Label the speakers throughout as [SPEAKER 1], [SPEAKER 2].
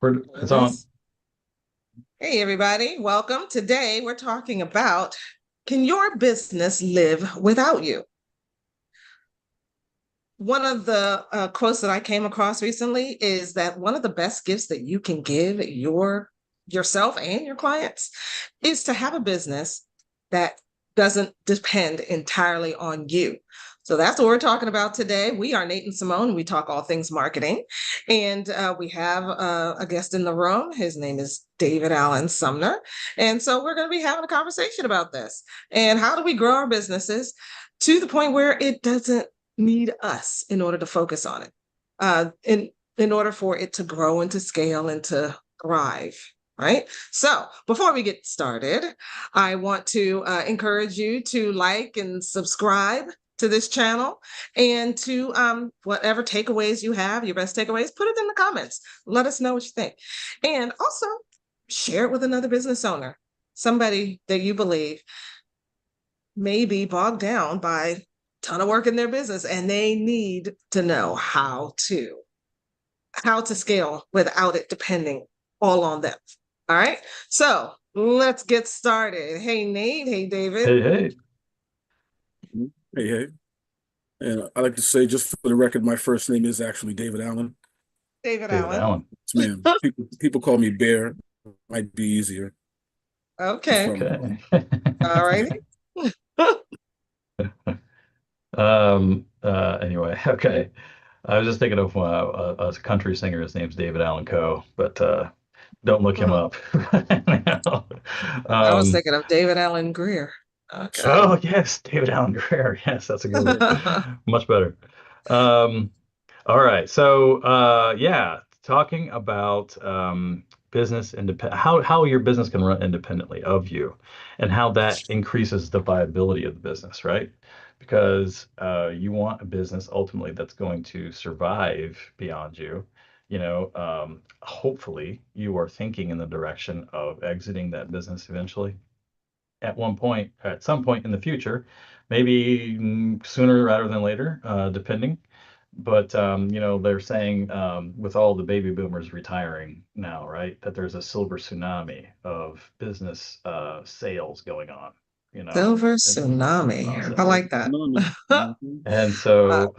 [SPEAKER 1] It's on.
[SPEAKER 2] Hey, everybody, welcome. Today we're talking about, can your business live without you? One of the quotes that I came across recently is that one of the best gifts that you can give yourself and your clients is to have a business that doesn't depend entirely on you. So that's what we're talking about today. We are Nate and Simone. We talk all things marketing. And we have a guest in the room. His name is David Allen Sumner. And so we're going to be having a conversation about this. And how do we grow our businesses to the point where it doesn't need us in order to focus on it, in order for it to grow and to scale and to thrive. Right. So before we get started, I want to encourage you to like and subscribe to this channel and to whatever takeaways you have, your best takeaways, put it in the comments. Let us know what you think. And also share it with another business owner, somebody that you believe may be bogged down by a ton of work in their business and they need to know how to scale without it depending all on them. All right. So let's get started. Hey, Nate. Hey, David.
[SPEAKER 1] Hey, hey.
[SPEAKER 3] Hey, hey. And I like to say, just for the record, my first name is actually David Allen.
[SPEAKER 2] David
[SPEAKER 1] David
[SPEAKER 2] Allen.
[SPEAKER 1] Allen.
[SPEAKER 3] Yes, ma'am. People call me Bear. Might be easier. Just
[SPEAKER 2] Okay.
[SPEAKER 3] from
[SPEAKER 1] Okay.
[SPEAKER 2] All righty.
[SPEAKER 1] Anyway, okay. I was just thinking of a country singer. His name's David Allen Coe, but don't look him up.
[SPEAKER 2] I was
[SPEAKER 1] Um,
[SPEAKER 2] thinking of David Allen Greer. Okay.
[SPEAKER 1] oh yes, David Allen Greer. Yes, that's a good one. Much better. Um, all right. So yeah, talking about business independent, how your business can run independently of you, and how that increases the viability of the business, right? Because you want a business ultimately that's going to survive beyond you. Hopefully you are thinking in the direction of exiting that business eventually at some point in the future, maybe sooner rather than later, depending. But they're saying with all the baby boomers retiring now, right, that there's a silver tsunami of business sales going on,
[SPEAKER 2] Silver
[SPEAKER 1] in the
[SPEAKER 2] tsunami. I
[SPEAKER 1] process.
[SPEAKER 2] like that.
[SPEAKER 3] Mhm.
[SPEAKER 1] And
[SPEAKER 2] Uh,
[SPEAKER 1] so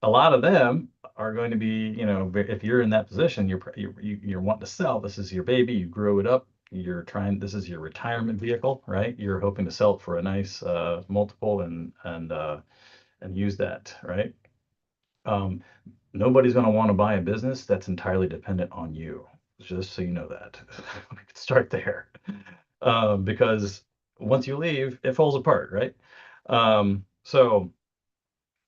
[SPEAKER 1] a lot of them are going to be, if you're in that position, you're wanting to sell. This is your baby. You grew it up. You're trying. This is your retirement vehicle, right? You're hoping to sell it for a nice multiple and use that, right? Um, Nobody's going to want to buy a business that's entirely dependent on you. Just so you know that. We could start there, because once you leave, it falls apart, right? So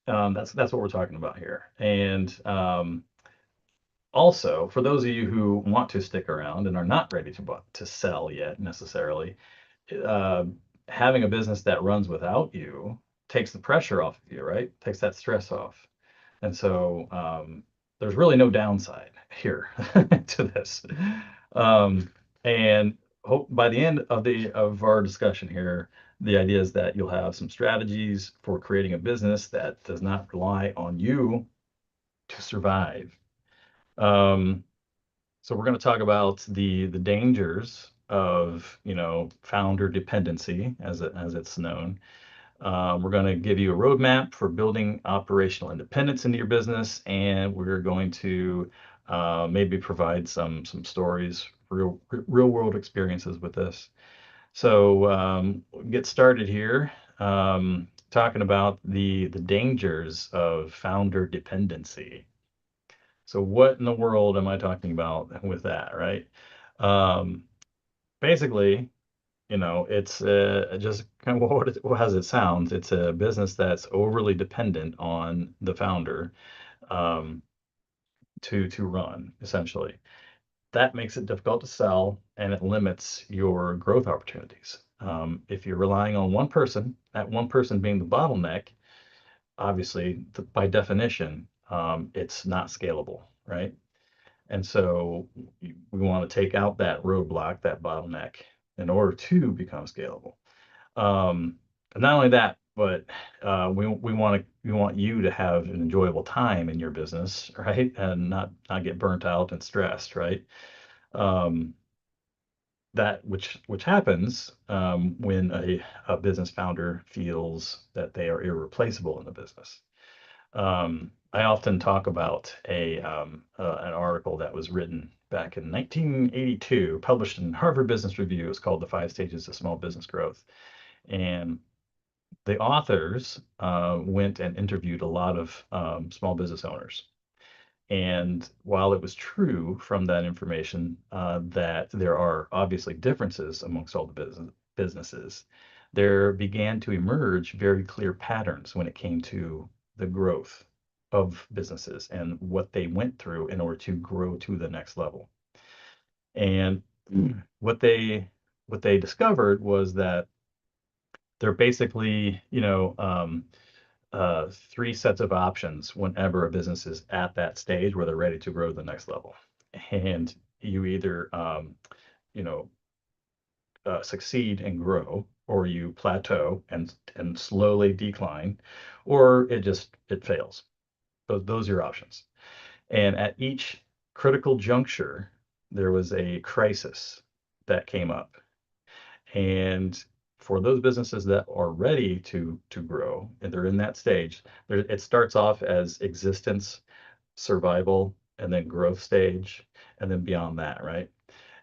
[SPEAKER 1] that's what we're talking about here. And also, for those of you who want to stick around and are not ready to sell yet necessarily, uh, having a business that runs without you takes the pressure off of you, right? Takes that stress off. And so there's really no downside here to this. Um, and hope by the end of our discussion here, the idea is that you'll have some strategies for creating a business that does not rely on you to survive. Um, so we're going to talk about the dangers of founder dependency as it's known. We're going to give you a roadmap for building operational independence into your business, and we're going to maybe provide some stories, real world experiences with this. So we'll get started here, talking about the dangers of founder dependency. So what in the world am I talking about with that, right? Um, Basically, it's just kind of as it sounds. It's a business that's overly dependent on the founder um, to run, essentially. That makes it difficult to sell and it limits your growth opportunities. If you're relying on one person, that one person being the bottleneck, obviously, by definition, it's not scalable, right? And so we want to take out that roadblock, that bottleneck, in order to become scalable. And not only that, but we want you to have an enjoyable time in your business, right? And not get burnt out and stressed, right? Um, that which happens when a business founder feels that they are irreplaceable in the business. I often talk about an article that was written back in 1982, published in Harvard Business Review. It's called "The Five Stages of Small Business Growth," and the authors went and interviewed a lot of small business owners. And while it was true from that information that there are obviously differences amongst all the businesses, there began to emerge very clear patterns when it came to the growth of businesses and what they went through in order to grow to the next level. And what they discovered was that they're basically, three sets of options whenever a business is at that stage where they're ready to grow to the next level. And you either, you know, succeed and grow, or you plateau and slowly decline, or it fails. Those are your options. And at each critical juncture, there was a crisis that came up. And for those businesses that are ready to grow and they're in that stage, it starts off as existence, survival, and then growth stage, and then beyond that, right?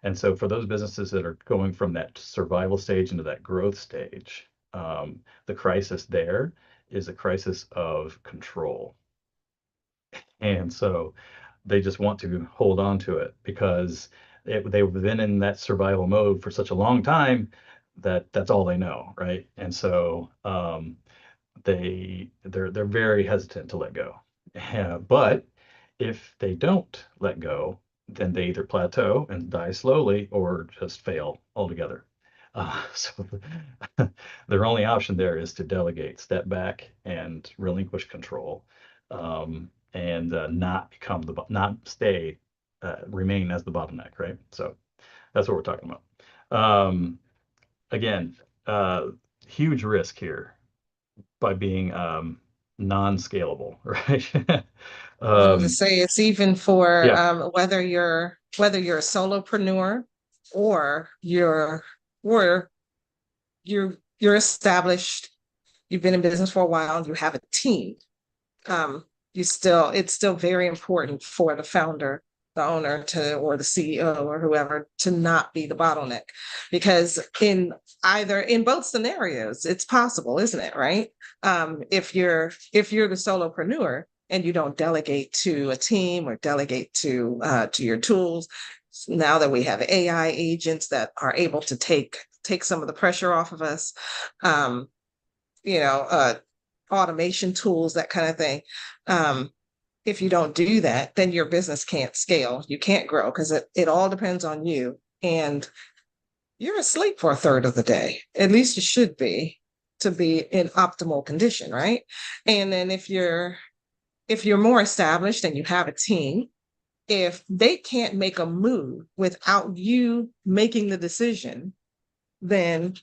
[SPEAKER 1] And so for those businesses that are going from that survival stage into that growth stage, the crisis there is a crisis of control. And so they just want to hold on to it because they've been in that survival mode for such a long time that that's all they know, right? And so they're very hesitant to let go. But if they don't let go, then they either plateau and die slowly or just fail altogether. So their only option there is to delegate, step back, and relinquish control, and not become not stay, remain as the bottleneck, right? So that's what we're talking about. Again, uh, huge risk here by being non-scalable, right?
[SPEAKER 2] Wanted to
[SPEAKER 1] um,
[SPEAKER 2] say it's even for
[SPEAKER 1] yeah,
[SPEAKER 2] whether you're a solopreneur or or you're established, you've been in business for a while, you have a team. It's still very important for the founder, the owner to, or the CEO or whoever, to not be the bottleneck, because in both scenarios, it's possible, isn't it? Right. If you're the solopreneur and you don't delegate to a team or delegate to your tools, now that we have AI agents that are able to take some of the pressure off of us, um, you know, automation tools, that kind of thing. Um, if you don't do that, then your business can't scale. You can't grow because it all depends on you. And you're asleep for a third of the day. At least you should be, to be in optimal condition, right? And then if you're more established and you have a team, if they can't make a move without you making the decision, then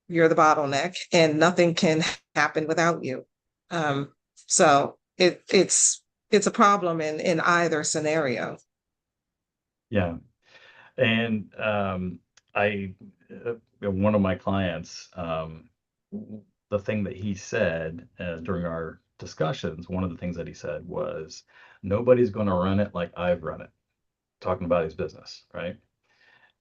[SPEAKER 2] you're the bottleneck and nothing can happen without you. So it's a problem in either scenario.
[SPEAKER 1] yeah. And I, one of my clients, the thing that he said during our discussions, one of the things that he said was, nobody's going to run it like I've run it, talking about his business, right?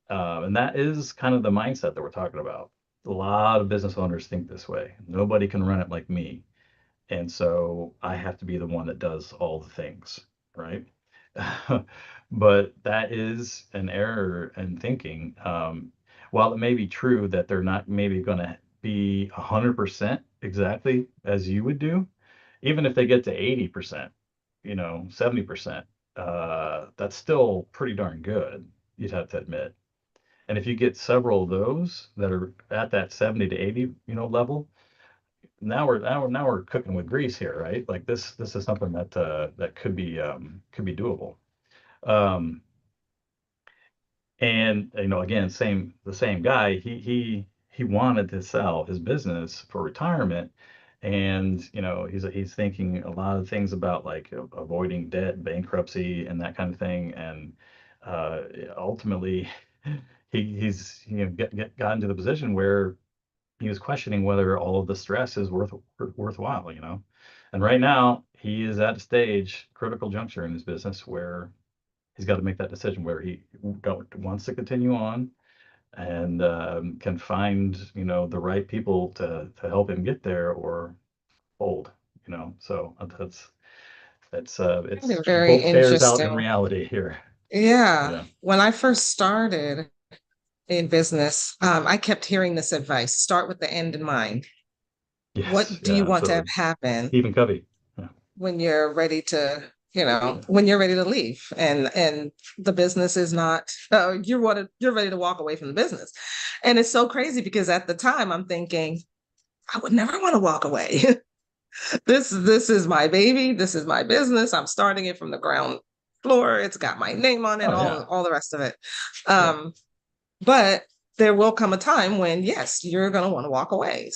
[SPEAKER 1] And that is kind of the mindset that we're talking about. A lot of business owners think this way. Nobody can run it like me. And so I have to be the one that does all the things, right? But that is an error in thinking. While it may be true that they're not maybe going to be 100% exactly as you would do, even if they get to 80%, 70%, that's still pretty darn good, you'd have to admit. And if you get several of those that are at that 70 to 80, level, now we're cooking with grease here, right? Like this is something that could be doable. Um, and again, the same guy, he wanted to sell his business for retirement, And he's thinking a lot of things about like avoiding debt, bankruptcy, and that kind of thing. And uh, ultimately, he's got into the position where he was questioning whether all of the stress is worthwhile. And right now he is at a stage, critical juncture in his business where he's got to make that decision where he wants to continue on and can find the right people to help him get there or fold. So it's
[SPEAKER 2] They're very
[SPEAKER 1] both bears out in
[SPEAKER 2] interesting.
[SPEAKER 1] reality here.
[SPEAKER 2] Yeah.
[SPEAKER 1] Yeah.
[SPEAKER 2] When I first started in business, I kept hearing this advice: start with the end in mind.
[SPEAKER 1] Yes.
[SPEAKER 2] What do you
[SPEAKER 1] Yeah.
[SPEAKER 2] want to have
[SPEAKER 1] Absolutely.
[SPEAKER 2] happen
[SPEAKER 1] Stephen Covey. Yeah.
[SPEAKER 2] when you're ready to,
[SPEAKER 1] Yeah.
[SPEAKER 2] when you're ready to leave and the business is not, you're ready to walk away from the business. And it's so crazy because at the time I'm thinking, I would never want to walk away. This is my baby. This is my business. I'm starting it from the ground floor. It's got my name on it,
[SPEAKER 1] Oh yeah.
[SPEAKER 2] all the rest of it.
[SPEAKER 1] Yeah.
[SPEAKER 2] But there will come a time when yes, you're gonna want to walk away.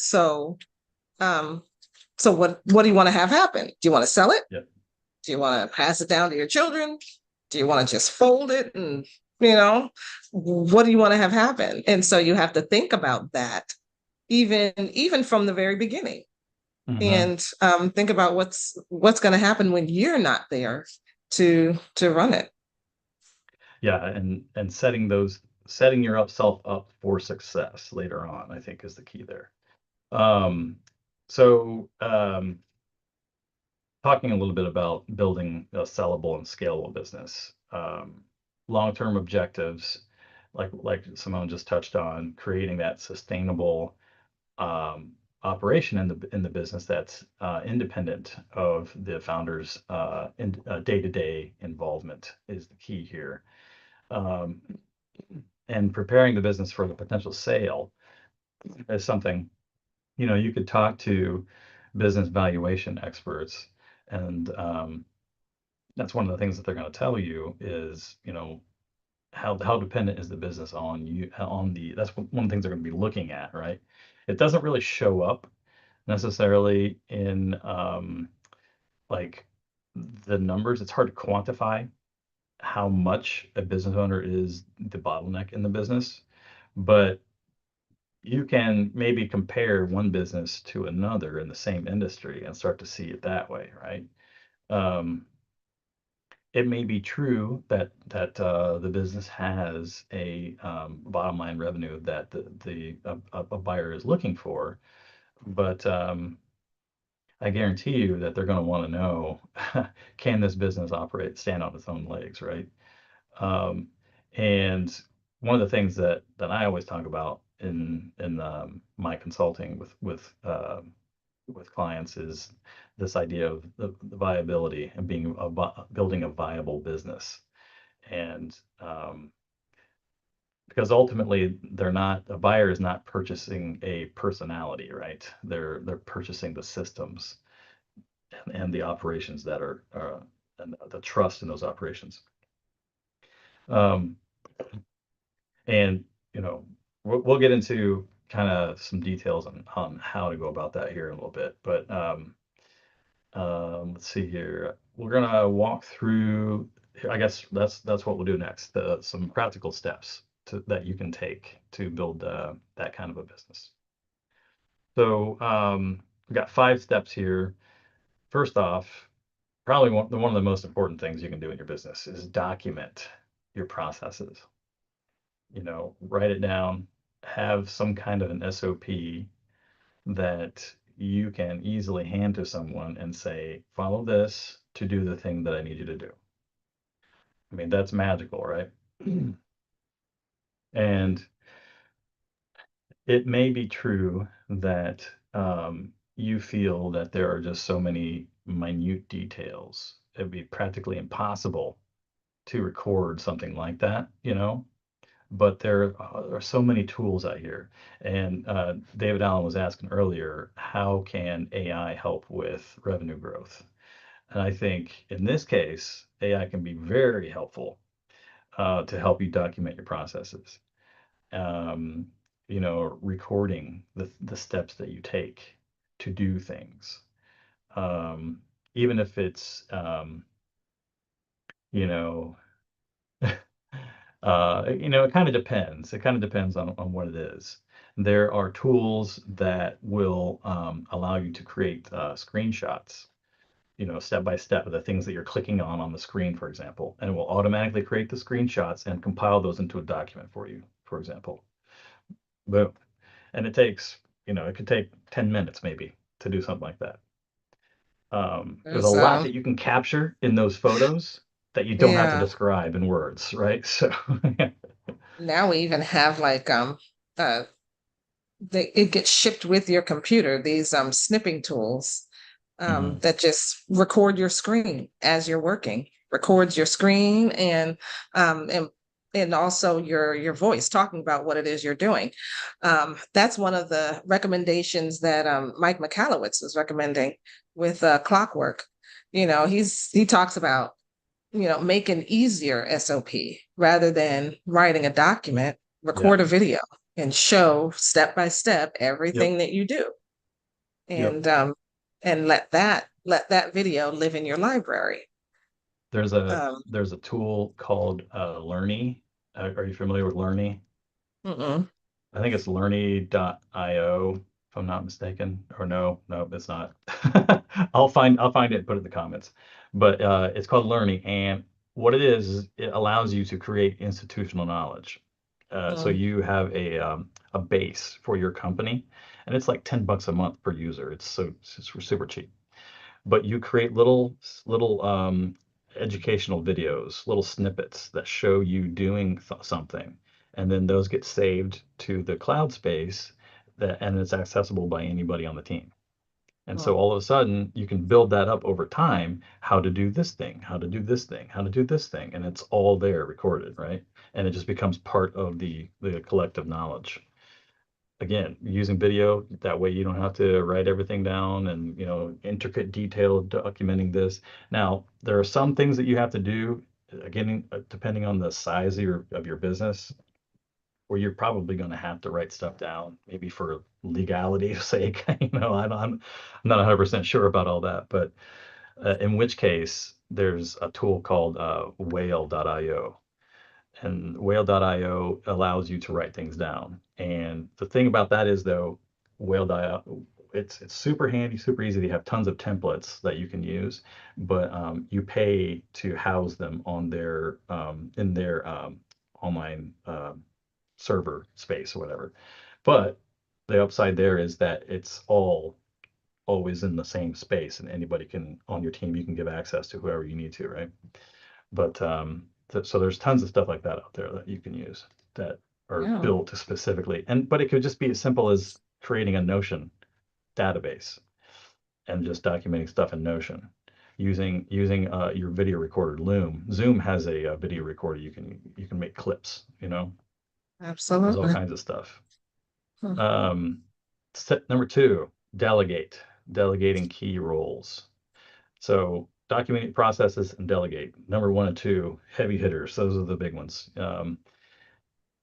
[SPEAKER 2] Um, so what do you want to have happen? Do you want to sell it?
[SPEAKER 1] Yep.
[SPEAKER 2] Do you want to pass it down to your children? Do you want to just fold it and you know, what do you want to have happen? And so you have to think about that even from the very beginning
[SPEAKER 1] Hmm.
[SPEAKER 2] and think about what's going to happen when you're not there to run it.
[SPEAKER 1] Yeah. And setting yourself up for success later on, I think, is the key there. Um, so talking a little bit about building a sellable and scalable business, long-term objectives, like Simone just touched on, creating that sustainable um, operation in the business that's independent of the founder's day-to-day involvement is the key here. Um, and preparing the business for the potential sale is something, you could talk to business valuation experts, and that's one of the things that they're going to tell you is, how dependent is the business on you, that's one of the things they're going to be looking at, right? It doesn't really show up necessarily in like the numbers. It's hard to quantify how much a business owner is the bottleneck in the business, but you can maybe compare one business to another in the same industry and start to see it that way, right? Um, it may be true that the business has a bottom line revenue that a buyer is looking for, but I guarantee you that they're going to want to know, can this business stand on its own legs, right? Um, and one of the things that I always talk about in my consulting with clients is this idea of the viability and building a viable business. And because ultimately a buyer is not purchasing a personality, right? They're purchasing the systems and the operations that are and the trust in those operations. Um, and we'll get into kind of some details on how to go about that here in a little bit. But let's see here. We're gonna walk through. I guess that's what we'll do next. Some practical steps that you can take to build that kind of a business. So we've got 5 steps here. First off, probably one of the most important things you can do in your business is document your processes. Write it down, have some kind of an SOP that you can easily hand to someone and say, follow this to do the thing that I need you to do. I mean, that's magical, right? And it may be true that you feel that there are just so many minute details. It'd be practically impossible to record something like that, but there are so many tools out here. And David Allen was asking earlier, how can AI help with revenue growth? And I think in this case, AI can be very helpful to help you document your processes. Recording the steps that you take, to do things. Even if it's, you know, it kind of depends. It kind of depends on what it is. There are tools that will allow you to create screenshots, step by step of the things that you're clicking on the screen, for example, and it will automatically create the screenshots and compile those into a document for you, for example. Boom. And it takes, it could take 10 minutes maybe to do something like that. There's a
[SPEAKER 2] There's
[SPEAKER 1] lot that you can capture in those photos that you don't have to
[SPEAKER 2] yeah.
[SPEAKER 1] describe in words, right? So
[SPEAKER 2] Now we even have like uh it gets shipped with your computer, these snipping tools
[SPEAKER 1] mhm.
[SPEAKER 2] that just record your screen as you're working, records your screen um and and also your voice talking about what it is you're doing. That's one of the recommendations that Mike Michalowicz was recommending with Clockwork. He talks about make an easier SOP rather than writing a document,
[SPEAKER 1] Yeah.
[SPEAKER 2] record a video and show step by step
[SPEAKER 1] Yep.
[SPEAKER 2] everything that you do.
[SPEAKER 1] Yep.
[SPEAKER 2] And let that video live in your library.
[SPEAKER 1] There's a
[SPEAKER 2] Um,
[SPEAKER 1] there's a tool called Learny. Are you familiar with Learny?
[SPEAKER 2] mm-mm.
[SPEAKER 1] I think it's learny.io, if I'm not mistaken. Or no, it's not. I'll find it and put it in the comments. But it's called Learny, and what it is it allows you to create institutional knowledge. So
[SPEAKER 2] Mm.
[SPEAKER 1] you have a base for your company, and it's like $10 a month per user. It's super cheap. But you create little educational videos, little snippets that show you doing something, and then those get saved to the cloud space and it's accessible by anybody on the team. And so
[SPEAKER 2] Mm.
[SPEAKER 1] all of a sudden you can build that up over time, how to do this thing, how to do this thing, how to do this thing, and it's all there recorded, right? And it just becomes part of the collective knowledge. Again, using video, that way you don't have to write everything down and, intricate detail documenting this. Now, there are some things that you have to do, again, depending on the size of your business, where you're probably going to have to write stuff down, maybe for legality's sake. I'm not 100% sure about all that, but in which case, there's a tool called whale.io, and whale.io allows you to write things down. And the thing about that is, though, whale.io, it's super handy, super easy. They have tons of templates that you can use, but you pay to house them on their in their online server space or whatever. But the upside there is that it's all always in the same space, and anybody can on your team, you can give access to whoever you need to, right? But so there's tons of stuff like that out there that you can use that are
[SPEAKER 2] Yeah.
[SPEAKER 1] built to specifically, but it could just be as simple as creating a Notion database and just documenting stuff in Notion using your video recorder. Zoom has a video recorder. You can make clips. There's all
[SPEAKER 2] Absolutely.
[SPEAKER 1] kinds of stuff.
[SPEAKER 2] Hmm.
[SPEAKER 1] Step number 2: delegating key roles. So document processes and delegate. Number 1 and 2, heavy hitters. Those are the big ones.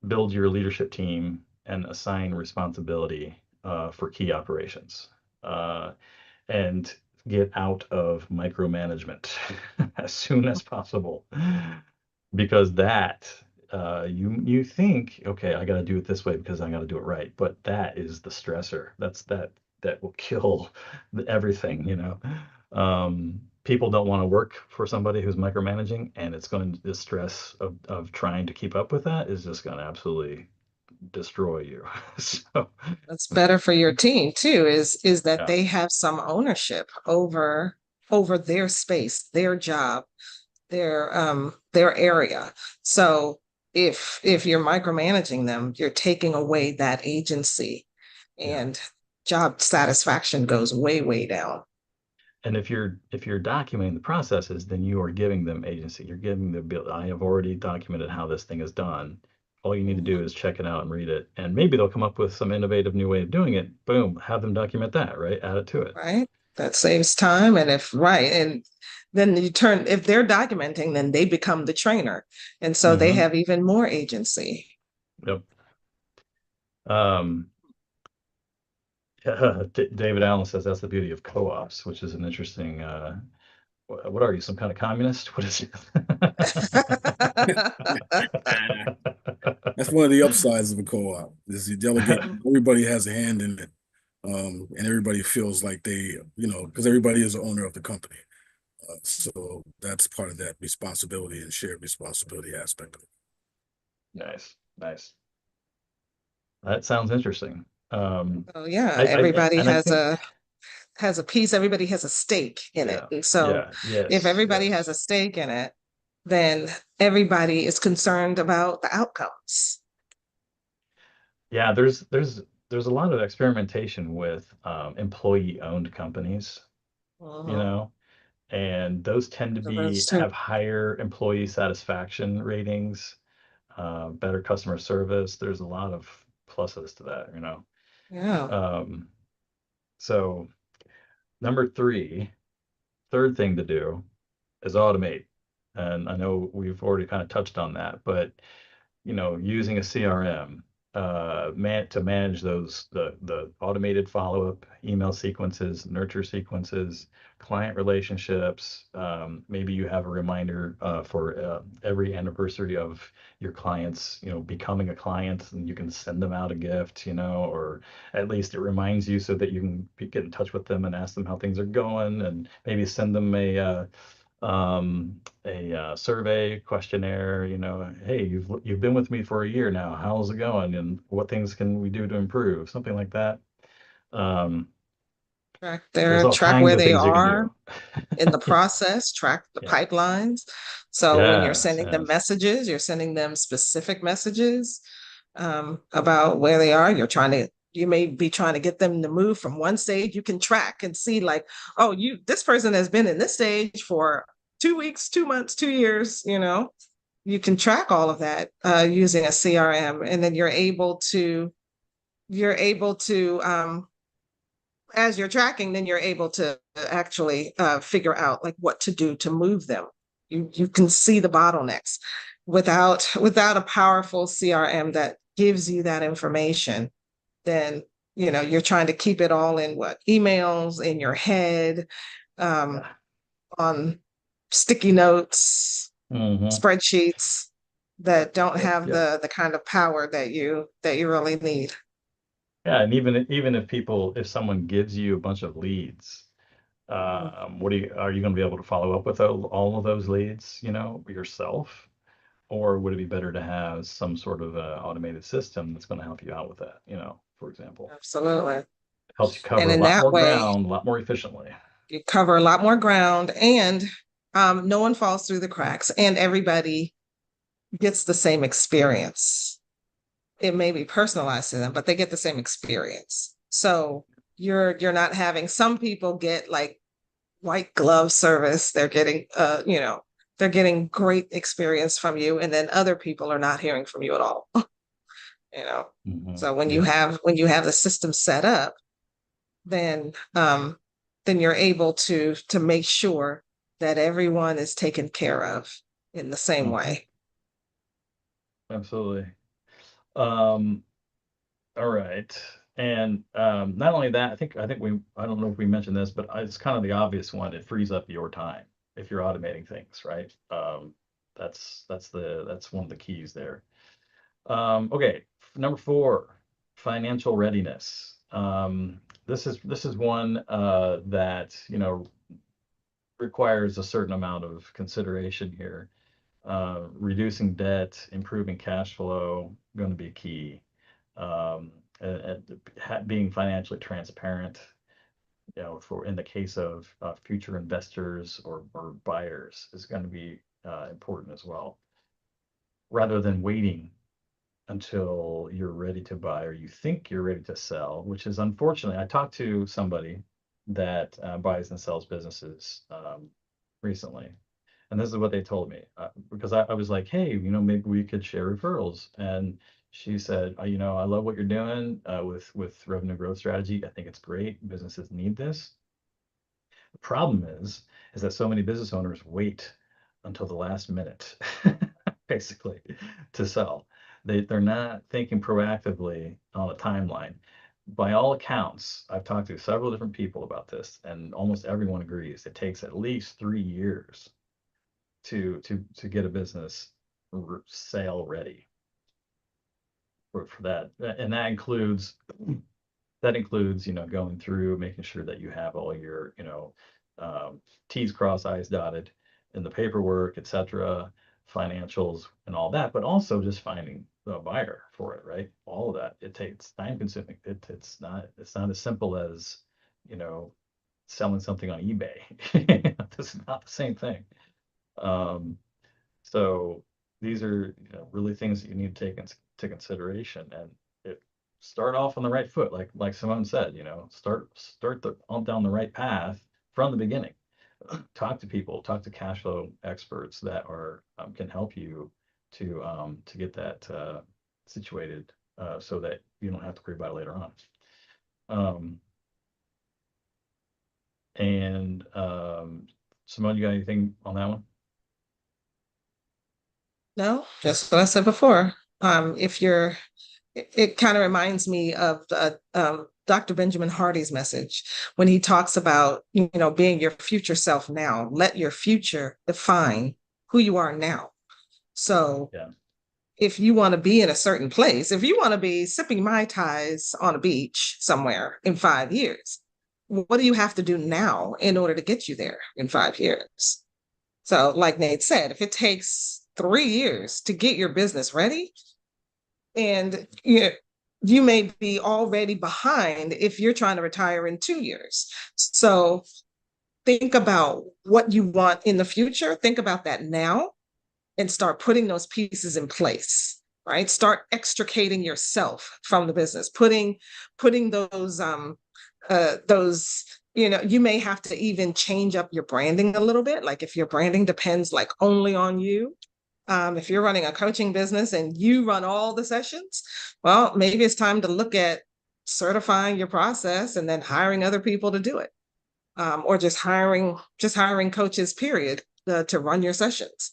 [SPEAKER 1] Build your leadership team and assign responsibility for key operations. And get out of micromanagement as soon as possible, because that you think, okay, I got to do it this way because I got to do it right, but that is the stressor. That will kill everything. People don't want to work for somebody who's micromanaging, and the stress of trying to keep up with that is just going to absolutely destroy you. So
[SPEAKER 2] What's better for your team too is that
[SPEAKER 1] yeah.
[SPEAKER 2] they have some ownership over their space, their job, their area. So if you're micromanaging them, you're taking away that agency,
[SPEAKER 1] Yeah.
[SPEAKER 2] and job satisfaction goes way down.
[SPEAKER 1] And if you're documenting the processes, then you are giving them agency. You're giving the bill. I have already documented how this thing is done. All you need to do
[SPEAKER 2] Mhm.
[SPEAKER 1] is check it out and read it. And maybe they'll come up with some innovative new way of doing it. Boom, have them document that, right? Add it to it.
[SPEAKER 2] Right? That saves time. And and then if they're documenting, then they become the trainer. And so they
[SPEAKER 1] Hmm.
[SPEAKER 2] have even more agency.
[SPEAKER 1] Yep. Um, David Allen says that's the beauty of co-ops, which is an interesting. What are you, some kind of communist? What is it?
[SPEAKER 3] That's one of the upsides of a co-op is you delegate. Everybody has a hand in it, and everybody feels like they, because everybody is the owner of the company. So that's part of that responsibility and shared responsibility aspect of it.
[SPEAKER 1] Nice, nice. That sounds interesting.
[SPEAKER 2] Oh yeah,
[SPEAKER 1] I
[SPEAKER 2] everybody
[SPEAKER 1] and I think
[SPEAKER 2] has a piece, everybody has a stake in it.
[SPEAKER 1] yeah,
[SPEAKER 2] And so
[SPEAKER 1] yeah,
[SPEAKER 2] if
[SPEAKER 1] yes,
[SPEAKER 2] everybody has
[SPEAKER 1] yes.
[SPEAKER 2] a stake in it, then everybody is concerned about the outcomes.
[SPEAKER 1] Yeah, there's a lot of experimentation with employee-owned companies, you
[SPEAKER 2] Mhm.
[SPEAKER 1] know, and those tend to
[SPEAKER 2] So that's true.
[SPEAKER 1] have higher employee satisfaction ratings, better customer service. There's a lot of pluses to that, you know.
[SPEAKER 2] Yeah.
[SPEAKER 1] Um, so number three, third thing to do is automate. And I know we've already kind of touched on that, but using a CRM to manage the automated follow-up email sequences, nurture sequences, client relationships. Maybe you have a reminder for every anniversary of your clients, becoming a client, and you can send them out a gift, or at least it reminds you so that you can get in touch with them and ask them how things are going, and maybe send them a survey questionnaire, hey, you've been with me for a year now, how's it going, and what things can we do to improve, something like that. um, there's all
[SPEAKER 2] Track
[SPEAKER 1] kinds
[SPEAKER 2] where
[SPEAKER 1] of
[SPEAKER 2] they
[SPEAKER 1] things you can
[SPEAKER 2] are
[SPEAKER 1] do.
[SPEAKER 2] in the process, track the
[SPEAKER 1] Yeah,
[SPEAKER 2] pipelines. So when you're
[SPEAKER 1] yes,
[SPEAKER 2] sending them
[SPEAKER 1] yes.
[SPEAKER 2] messages, you're sending them specific messages about where they are. You may be trying to get them to move from one stage. You can track and see like, oh, this person has been in this stage for 2 weeks, 2 months, 2 years, you can track all of that using a CRM, and then you're able to as you're tracking, then you're able to actually figure out like what to do to move them. You can see the bottlenecks without a powerful CRM that gives you that information. Then you're trying to keep it all in what emails in your head, um,
[SPEAKER 1] Yeah.
[SPEAKER 2] on sticky notes,
[SPEAKER 1] Hmm.
[SPEAKER 2] spreadsheets that
[SPEAKER 1] Yep,
[SPEAKER 2] don't
[SPEAKER 1] yep,
[SPEAKER 2] have
[SPEAKER 1] yep.
[SPEAKER 2] the kind of power that you really need.
[SPEAKER 1] Yeah, and even if someone gives you a bunch of leads,
[SPEAKER 2] Mhm.
[SPEAKER 1] are you going to be able to follow up with all of those leads, yourself? Or would it be better to have some sort of automated system that's going to help you out with that, for example?
[SPEAKER 2] Absolutely.
[SPEAKER 1] Helps you cover
[SPEAKER 2] And
[SPEAKER 1] a
[SPEAKER 2] in
[SPEAKER 1] lot
[SPEAKER 2] that
[SPEAKER 1] more
[SPEAKER 2] way,
[SPEAKER 1] ground, a lot more efficiently.
[SPEAKER 2] you cover a lot more ground, and no one falls through the cracks, and everybody gets the same experience. It may be personalized to them, but they get the same experience. So you're not having, some people get like white glove service. They're getting great experience from you, and then other people are not hearing from you at all. you know.
[SPEAKER 1] Hmm.
[SPEAKER 2] So when you
[SPEAKER 1] Yeah.
[SPEAKER 2] have the system set up, then then you're able to make sure that everyone is taken care of in the same
[SPEAKER 1] Hmm.
[SPEAKER 2] way.
[SPEAKER 1] Absolutely. Um, all right. And not only that, I don't know if we mentioned this, but it's kind of the obvious one. It frees up your time if you're automating things, right? That's one of the keys there. Okay, number four, financial readiness. This is one that requires a certain amount of consideration here. Reducing debt, improving cash flow, going to be key. Being financially transparent, for in the case of future investors or buyers, is going to be important as well. Rather than waiting until you're ready to buy or you think you're ready to sell, which is unfortunately, I talked to somebody that buys and sells businesses recently, and this is what they told me because I was like, hey, maybe we could share referrals. And she said, I love what you're doing with revenue growth strategy. I think it's great. Businesses need this. The problem is that so many business owners wait until the last minute, basically, to sell. They're not thinking proactively on a timeline. by all accounts, I've talked to several different people about this, and almost everyone agrees it takes at least 3 years to get a business sale ready for that. And that includes, going through making sure that you have all your, T's crossed, I's dotted in the paperwork, etc., financials and all that, but also just finding a buyer for it, right? All of that. It takes time consuming. It's not as simple as, selling something on eBay. This is not the same thing. So these are, really things that you need to take into consideration, and start off on the right foot, like Simone said, start down the right path from the beginning. Talk to people, talk to cash flow experts that can help you to get that situated, so that you don't have to worry about it later on. Simone, you got anything on that one?
[SPEAKER 2] No, just what I said before. It kind of reminds me of Dr. Benjamin Hardy's message when he talks about, being your future self now. Let your future define who you are now. So
[SPEAKER 1] Yeah.
[SPEAKER 2] if you want to be in a certain place, if you want to be sipping Mai Tais on a beach somewhere in 5 years, what do you have to do now in order to get you there in 5 years? So like Nate said, if it takes 3 years to get your business ready, and you may be already behind if you're trying to retire in 2 years. So think about what you want in the future. Think about that now and start putting those pieces in place, right? Start extricating yourself from the business, putting those, you may have to even change up your branding a little bit. Like if your branding depends like only on you, if you're running a coaching business and you run all the sessions, well, maybe it's time to look at certifying your process and then hiring other people to do it, or just hiring coaches, period, to run your sessions.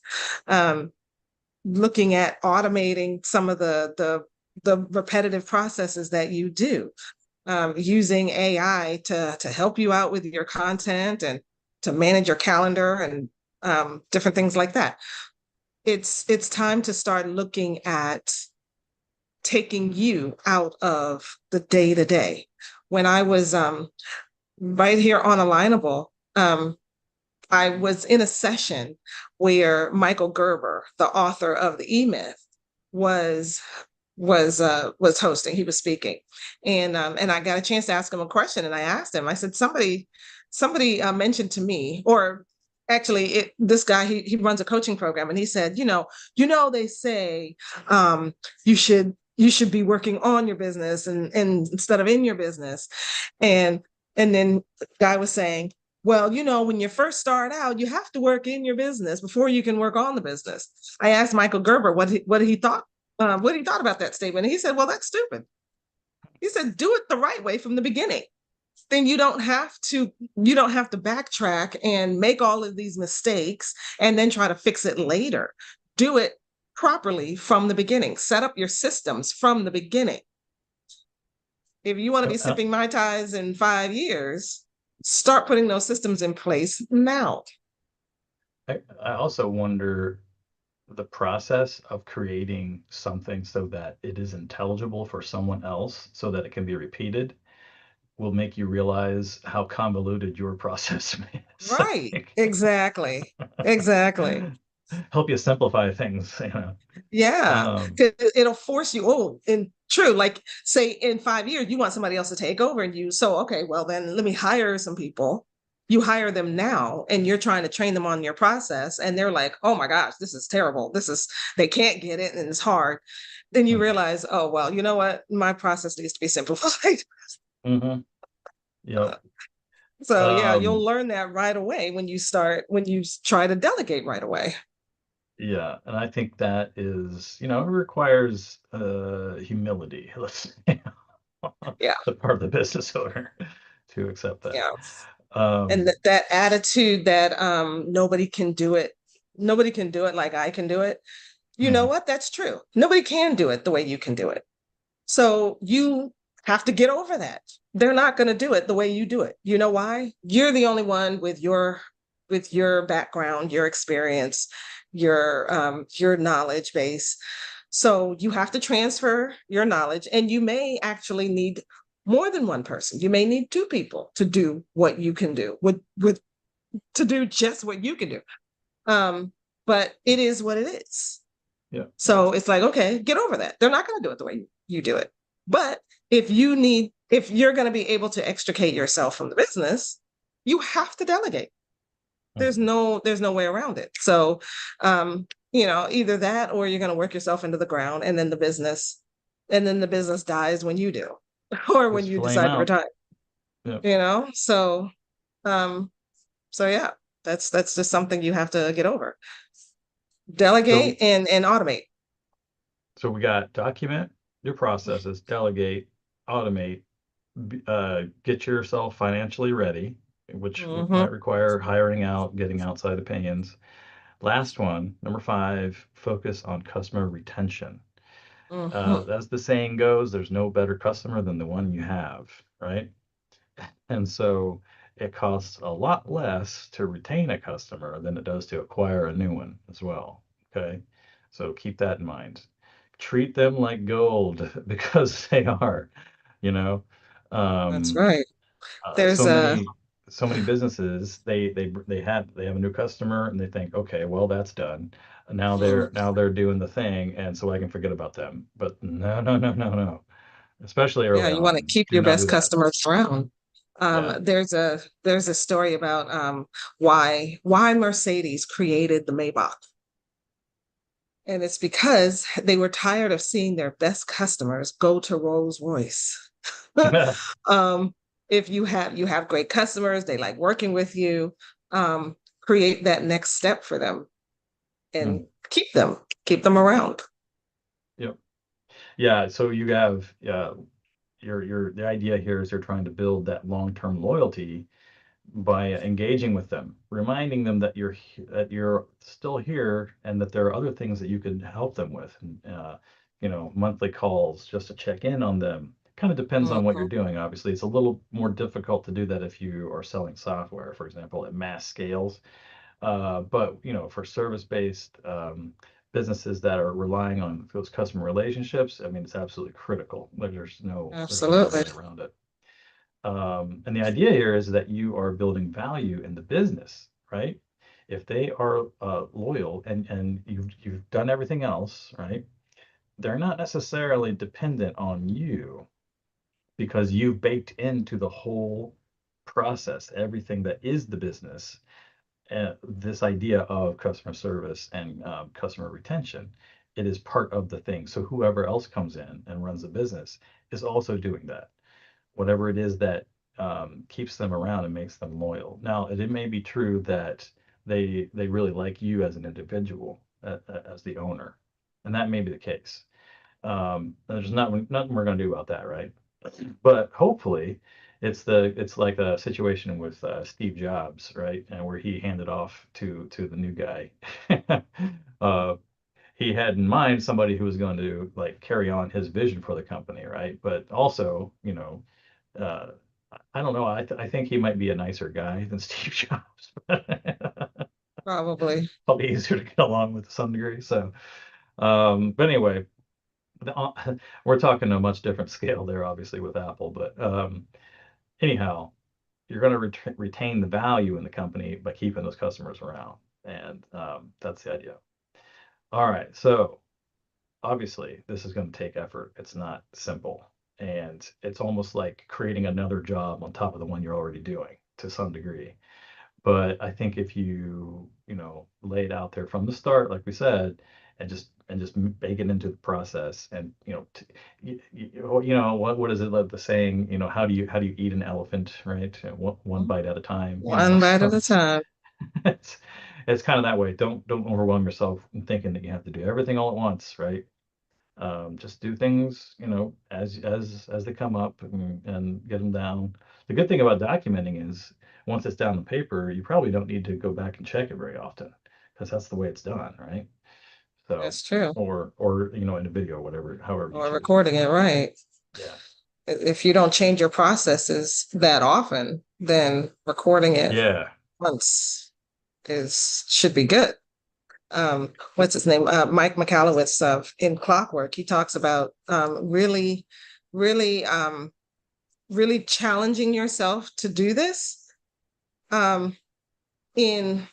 [SPEAKER 2] Looking at automating some of the repetitive processes that you do, using AI to help you out with your content and to manage your calendar and different things like that. It's time to start looking at taking you out of the day-to-day. When I was right here on Alignable, I was in a session where Michael Gerber, the author of the E-Myth, was hosting. He was speaking, and I got a chance to ask him a question. And I asked him, I said, somebody mentioned to me, or actually this guy, he runs a coaching program, and he said, they say you should be working on your business and instead of in your business. And then the guy was saying, well, when you first start out, you have to work in your business before you can work on the business. I asked Michael Gerber what he thought about that statement. And he said, well, that's stupid. He said, do it the right way from the beginning. Then you don't have to backtrack and make all of these mistakes and then try to fix it later. Do it properly from the beginning. Set up your systems from the beginning. If you want to be sipping Mai Tais in 5 years, start putting those systems in place now.
[SPEAKER 1] I also wonder the process of creating something so that it is intelligible for someone else so that it can be repeated will make you realize how convoluted your process is.
[SPEAKER 2] Right. Exactly.
[SPEAKER 1] Help you simplify things,
[SPEAKER 2] Yeah. It'll force you, and true, like say in 5 years, you want somebody else to take over and okay, well then let me hire some people. You hire them now and you're trying to train them on your process and they're like, oh my gosh, this is terrible. They can't get it and it's hard. Then you realize, oh, well, you know what? My process needs to be simplified.
[SPEAKER 1] Mm-hmm. Yep.
[SPEAKER 2] So yeah, you'll learn that right away when you try to delegate right away.
[SPEAKER 1] Yeah, and I think that is, it requires humility, let's say,
[SPEAKER 2] Yeah.
[SPEAKER 1] the part of the business owner to accept that.
[SPEAKER 2] Yeah. And that attitude that nobody can do it like I can do it. You know what? That's true. Nobody can do it the way you can do it. So you have to get over that. They're not going to do it the way you do it. You know why? You're the only one with your background, your experience, your knowledge base. So you have to transfer your knowledge, and you may actually need more than one person. You may need two people to do what you can do with to do just what you can do. But it is what it is.
[SPEAKER 1] Yeah.
[SPEAKER 2] So it's like, okay, get over that. They're not going to do it the way you do it. But if you're going to be able to extricate yourself from the business, you have to delegate. There's no way around it. So, either that, or you're going to work yourself into the ground, and then the business dies when you do, or when
[SPEAKER 1] Just
[SPEAKER 2] you
[SPEAKER 1] flame
[SPEAKER 2] decide to
[SPEAKER 1] out.
[SPEAKER 2] retire.
[SPEAKER 1] Yeah.
[SPEAKER 2] So, yeah, that's just something you have to get over. Delegate and automate.
[SPEAKER 1] So we got document your processes, delegate, automate, get yourself financially ready, which might require hiring out, getting outside opinions. Last one, number 5, focus on customer retention. As the saying goes, there's no better customer than the one you have, right? And so it costs a lot less to retain a customer than it does to acquire a new one as well. Okay. So keep that in mind. Treat them like gold because they are, you know.
[SPEAKER 2] That's
[SPEAKER 1] Um,
[SPEAKER 2] right. There's
[SPEAKER 1] so many businesses have a new customer and they think, okay, well that's done. Now they're doing the thing, and so I can forget about them. But no, no, no, no, no. Especially
[SPEAKER 2] yeah,
[SPEAKER 1] early
[SPEAKER 2] you want to
[SPEAKER 1] on.
[SPEAKER 2] keep
[SPEAKER 1] Do
[SPEAKER 2] your
[SPEAKER 1] not do
[SPEAKER 2] best
[SPEAKER 1] that.
[SPEAKER 2] customers around.
[SPEAKER 1] Yeah.
[SPEAKER 2] There's a story about why Mercedes created the Maybach. And it's because they were tired of seeing their best customers go to Rolls-Royce. um, if you have great customers, they like working with you, create that next step for them and keep them around.
[SPEAKER 1] Yep. Yeah. So you have the idea here is you're trying to build that long-term loyalty by engaging with them, reminding them that you're still here and that there are other things that you can help them with. And, monthly calls just to check in on them. Kind of depends on what you're doing. Obviously, it's a little more difficult to do that if you are selling software, for example, at mass scales. But for service-based businesses that are relying on those customer relationships, I mean, it's absolutely critical. Like, there's no
[SPEAKER 2] Absolutely.
[SPEAKER 1] way around it. And the idea here is that you are building value in the business, right? If they are loyal and you've done everything else, right? They're not necessarily dependent on you because you've baked into the whole process everything that is the business, this idea of customer service and customer retention. It is part of the thing. So whoever else comes in and runs the business is also doing that. Whatever it is that keeps them around and makes them loyal. Now, it may be true that they really like you as an individual, as the owner, and that may be the case. There's nothing we're going to do about that, right? But hopefully, it's like a situation with Steve Jobs, right, and where he handed off to the new guy. He had in mind somebody who was going to like carry on his vision for the company, right? But also, uh, I don't know. I think he might be a nicer guy than Steve Jobs.
[SPEAKER 2] Probably.
[SPEAKER 1] Probably easier to get along with to some degree. So, but anyway, we're talking a much different scale there, obviously, with Apple. But anyhow, you're going to retain the value in the company by keeping those customers around, and that's the idea. All right, so obviously, this is going to take effort. It's not simple, and it's almost like creating another job on top of the one you're already doing to some degree. But I think if lay it out there from the start, like we said, and just bake it into the process, and what is it like the saying? How do you eat an elephant, right? One bite at a time.
[SPEAKER 2] One bite at
[SPEAKER 1] So
[SPEAKER 2] a time.
[SPEAKER 1] it's it's kind of that way. Don't overwhelm yourself in thinking that you have to do everything all at once, right? Just do things, as they come up, and get them down. The good thing about documenting is once it's down on paper, you probably don't need to go back and check it very often because that's the way it's done, right? So,
[SPEAKER 2] That's true.
[SPEAKER 1] or in a video, whatever, however you
[SPEAKER 2] Or
[SPEAKER 1] choose.
[SPEAKER 2] recording it, right?
[SPEAKER 1] Yeah.
[SPEAKER 2] If you don't change your processes that often, then recording it
[SPEAKER 1] Yeah.
[SPEAKER 2] once should be good. What's his name? Mike McAllowitz in Clockwork. He talks about really, really challenging yourself to do this. In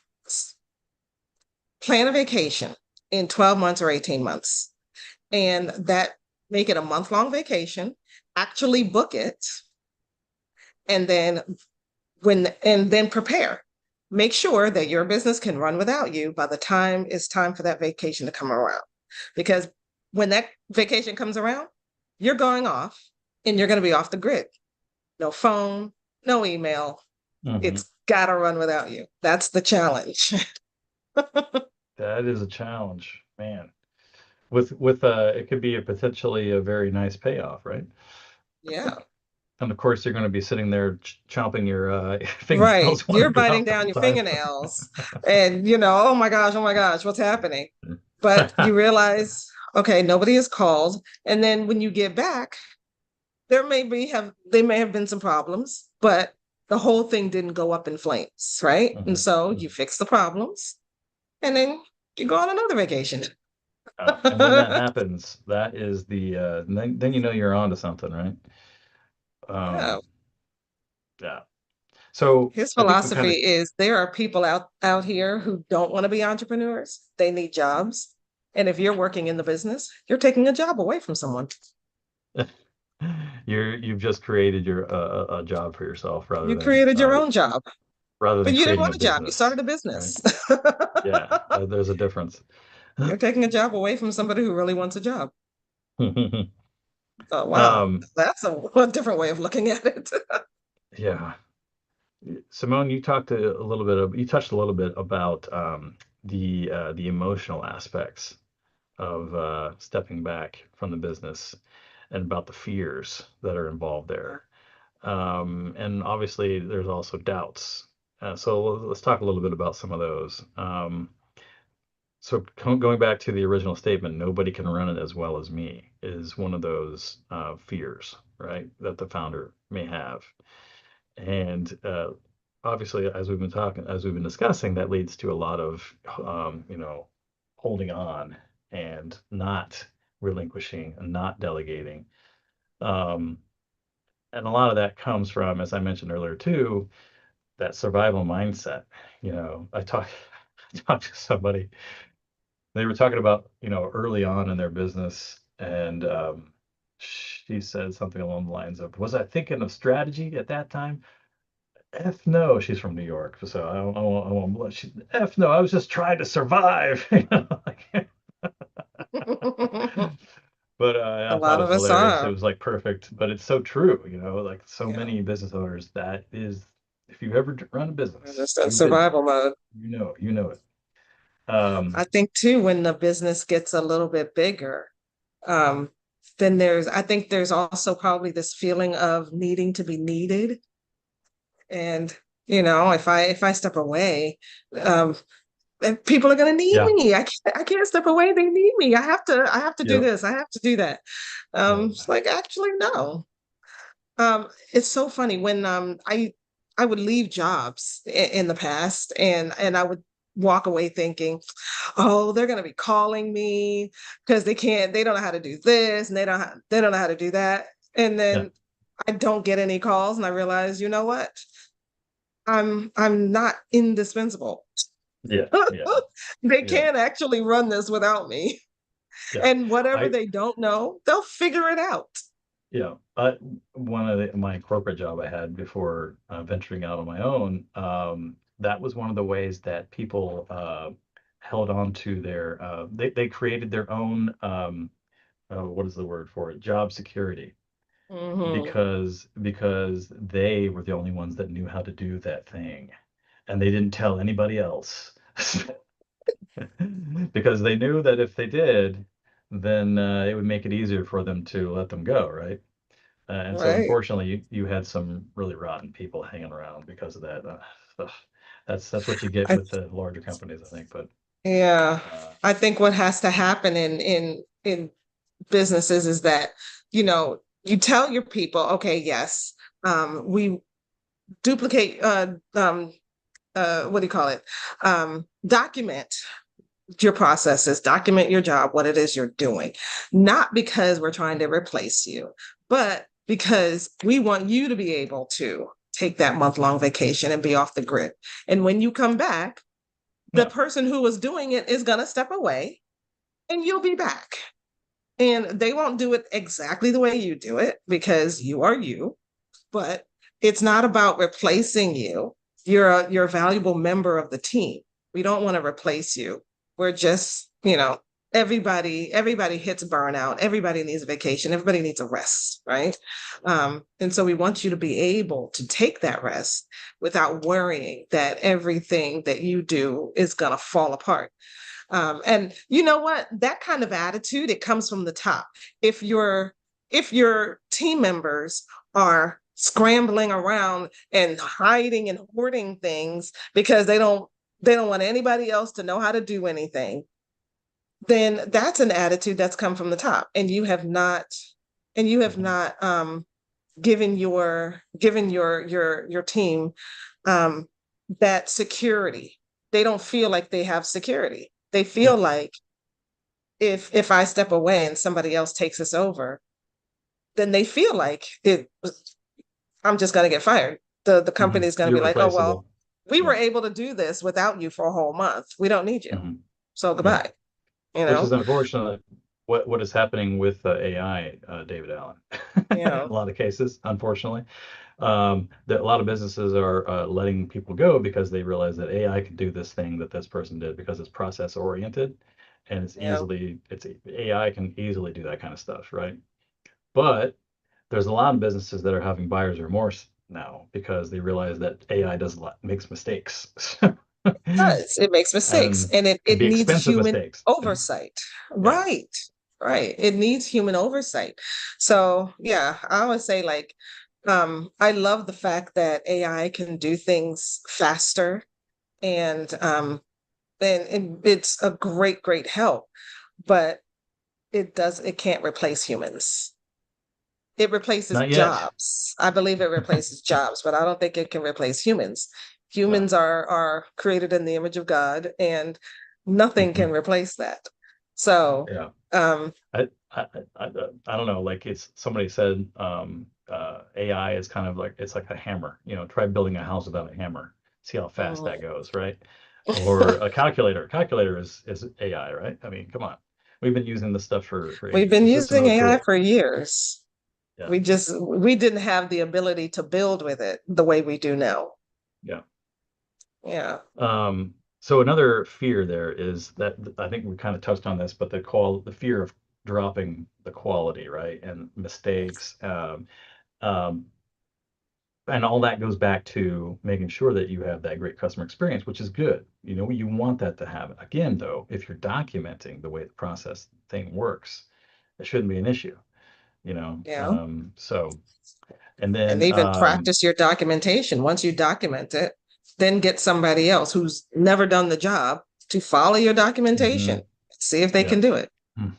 [SPEAKER 2] plan a vacation in 12 months or 18 months, and that make it a month-long vacation, actually book it, and then prepare. Make sure that your business can run without you by the time it's time for that vacation to come around. Because when that vacation comes around, you're going off and you're going to be off the grid. No phone, no email.
[SPEAKER 1] Mhm.
[SPEAKER 2] It's got to run without you. That's the challenge.
[SPEAKER 1] That is a challenge, man. With it could be a potentially a very nice payoff, right?
[SPEAKER 2] Yeah.
[SPEAKER 1] And of course, you're going to be sitting there chomping your
[SPEAKER 2] Right.
[SPEAKER 1] fingernails,
[SPEAKER 2] You're
[SPEAKER 1] wondering
[SPEAKER 2] biting
[SPEAKER 1] about the
[SPEAKER 2] down
[SPEAKER 1] whole
[SPEAKER 2] your
[SPEAKER 1] time.
[SPEAKER 2] fingernails and oh my gosh, what's happening? But you realize, okay, nobody is called. And then when you get back, there may have been some problems, but the whole thing didn't go up in flames, right? And so you fix the problems and then you go on another vacation.
[SPEAKER 1] And when that happens, that is then you know you're onto something, right?
[SPEAKER 2] Yeah.
[SPEAKER 1] Um, yeah. So
[SPEAKER 2] His
[SPEAKER 1] I think we kind
[SPEAKER 2] philosophy
[SPEAKER 1] of
[SPEAKER 2] is there are people out here who don't want to be entrepreneurs. They need jobs. And if you're working in the business, you're taking a job away from someone.
[SPEAKER 1] you've just created a job for yourself
[SPEAKER 2] You created your own job,
[SPEAKER 1] rather
[SPEAKER 2] but
[SPEAKER 1] than
[SPEAKER 2] you didn't
[SPEAKER 1] creating a
[SPEAKER 2] want a job. You
[SPEAKER 1] business,
[SPEAKER 2] started a
[SPEAKER 1] right?
[SPEAKER 2] business.
[SPEAKER 1] Yeah, there's a difference.
[SPEAKER 2] You're taking a job away from somebody who really wants a job. Oh, wow.
[SPEAKER 1] Um,
[SPEAKER 2] That's a different way of looking at it.
[SPEAKER 1] yeah. Simone, you touched a little bit about the emotional aspects of stepping back from the business and about the fears that are involved there. And obviously, there's also doubts. So let's talk a little bit about some of those. So going back to the original statement, nobody can run it as well as me is one of those fears, right, that the founder may have. And obviously, as we've been discussing, that leads to a lot of, holding on and not relinquishing and not delegating. Um, and a lot of that comes from, as I mentioned earlier too, that survival mindset. I talked to somebody, they were talking about, early on in their business, and she said something along the lines of, was I thinking of strategy at that time? F no, she's from New York, so I won't blush. F no, I was just trying to survive. But
[SPEAKER 2] A
[SPEAKER 1] I thought
[SPEAKER 2] lot
[SPEAKER 1] it
[SPEAKER 2] of
[SPEAKER 1] was
[SPEAKER 2] us
[SPEAKER 1] hilarious. It
[SPEAKER 2] are.
[SPEAKER 1] was like perfect, but it's so true, like so
[SPEAKER 2] Yeah.
[SPEAKER 1] many business owners, that is, if you've ever run a business,
[SPEAKER 2] Just in
[SPEAKER 1] you've been
[SPEAKER 2] survival
[SPEAKER 1] there,
[SPEAKER 2] mode.
[SPEAKER 1] you know it. Um,
[SPEAKER 2] I think too, when the business gets a little bit bigger, um, then I think there's also probably this feeling of needing to be needed. And, if I step away, um, and people are going to need
[SPEAKER 1] yeah,
[SPEAKER 2] me. I can't step away. They need me. I have to do
[SPEAKER 1] yep,
[SPEAKER 2] this. I have to do that.
[SPEAKER 1] yep,
[SPEAKER 2] It's like, actually, no. It's so funny when I would leave jobs in the past, and I would walk away thinking, oh, they're going to be calling me because they don't know how to do this, and they don't know how to do that. And
[SPEAKER 1] yeah,
[SPEAKER 2] then I don't get any calls, and I realize, you know what? I'm not indispensable.
[SPEAKER 1] yeah, yeah,
[SPEAKER 2] They
[SPEAKER 1] yeah,
[SPEAKER 2] can't actually run this without me.
[SPEAKER 1] yeah.
[SPEAKER 2] And whatever
[SPEAKER 1] I
[SPEAKER 2] they don't know, they'll figure it out.
[SPEAKER 1] Yeah, one of my corporate job I had before venturing out on my own, that was one of the ways that people held on to they created their own, what is the word for it? Job security,
[SPEAKER 2] Hmm.
[SPEAKER 1] because they were the only ones that knew how to do that thing, and they didn't tell anybody else. Because they knew that if they did, then it would make it easier for them to let them go, right? And so
[SPEAKER 2] Right.
[SPEAKER 1] unfortunately, you had some really rotten people hanging around because of that. Ugh, that's what you get
[SPEAKER 2] I
[SPEAKER 1] with the larger companies, I think. But
[SPEAKER 2] Yeah,
[SPEAKER 1] uh,
[SPEAKER 2] I think what has to happen in businesses is that, you know, you tell your people, okay, yes, we duplicate, what do you call it? Document your processes, document your job, what it is you're doing, not because we're trying to replace you, but because we want you to be able to take that month-long vacation and be off the grid. And when you come back, the
[SPEAKER 1] Yeah.
[SPEAKER 2] person who was doing it is going to step away and you'll be back. And they won't do it exactly the way you do it because you are you, but it's not about replacing you. You're a valuable member of the team. We don't want to replace you. We're just, everybody hits burnout. Everybody needs a vacation. Everybody needs a rest, right? And so we want you to be able to take that rest without worrying that everything that you do is going to fall apart. And you know what? That kind of attitude, it comes from the top. If your team members are scrambling around and hiding and hoarding things because they don't want anybody else to know how to do anything, then that's an attitude that's come from the top. And you have not given your team that security. They don't feel like they have security. They feel like if I step away and somebody else takes us over, then they feel like I'm just going to get fired. The company is going to be like, oh, well,
[SPEAKER 1] Irreplaceable.
[SPEAKER 2] we were
[SPEAKER 1] Yeah.
[SPEAKER 2] able to do this without you for a whole month. We don't need you.
[SPEAKER 1] Mhm.
[SPEAKER 2] So goodbye.
[SPEAKER 1] Which is unfortunate. What is happening with AI, David Allen? In
[SPEAKER 2] Yeah.
[SPEAKER 1] a lot of cases, unfortunately, that a lot of businesses are letting people go because they realize that AI can do this thing that this person did because it's process oriented, and
[SPEAKER 2] Yeah.
[SPEAKER 1] AI can easily do that kind of stuff, right? But there's a lot of businesses that are having buyer's remorse now because they realize that AI makes mistakes.
[SPEAKER 2] Does. It makes mistakes
[SPEAKER 1] And
[SPEAKER 2] and it,
[SPEAKER 1] can
[SPEAKER 2] it
[SPEAKER 1] be
[SPEAKER 2] needs
[SPEAKER 1] expensive
[SPEAKER 2] human
[SPEAKER 1] mistakes.
[SPEAKER 2] oversight.
[SPEAKER 1] Yeah.
[SPEAKER 2] Right. Right. It needs human oversight. So yeah, I always say like, I love the fact that AI can do things faster and it's a great, great help, but it can't replace humans. It replaces
[SPEAKER 1] Not yet.
[SPEAKER 2] jobs. I believe it replaces jobs, but I don't think it can replace humans.
[SPEAKER 1] Yeah.
[SPEAKER 2] Humans are created in the image of God, and nothing
[SPEAKER 1] Mhm.
[SPEAKER 2] can replace that. So,
[SPEAKER 1] Yeah.
[SPEAKER 2] um,
[SPEAKER 1] I don't know. Like somebody said, AI is kind of like it's like a hammer. Try building a house without a hammer. See how fast that
[SPEAKER 2] mm.
[SPEAKER 1] goes, right? Or a calculator. Calculator is AI, right? I mean, come on. We've been using this stuff for
[SPEAKER 2] We've
[SPEAKER 1] ages.
[SPEAKER 2] been
[SPEAKER 1] It's just
[SPEAKER 2] using
[SPEAKER 1] another
[SPEAKER 2] AI
[SPEAKER 1] tool.
[SPEAKER 2] for years.
[SPEAKER 1] Yeah.
[SPEAKER 2] We didn't have the ability to build with it the way we do now.
[SPEAKER 1] Yeah.
[SPEAKER 2] Yeah.
[SPEAKER 1] So another fear there is that I think we kind of touched on this, but the fear of dropping the quality, right? And mistakes. Um, and all that goes back to making sure that you have that great customer experience, which is good. You want that to happen. Again, though, if you're documenting the way the process thing works, it shouldn't be an issue, you know.
[SPEAKER 2] Yeah.
[SPEAKER 1] So, and
[SPEAKER 2] And
[SPEAKER 1] then
[SPEAKER 2] even practice your documentation. Once you document it, then get somebody else who's never done the job to follow your documentation.
[SPEAKER 1] mhm,
[SPEAKER 2] See if they
[SPEAKER 1] yeah,
[SPEAKER 2] can do it.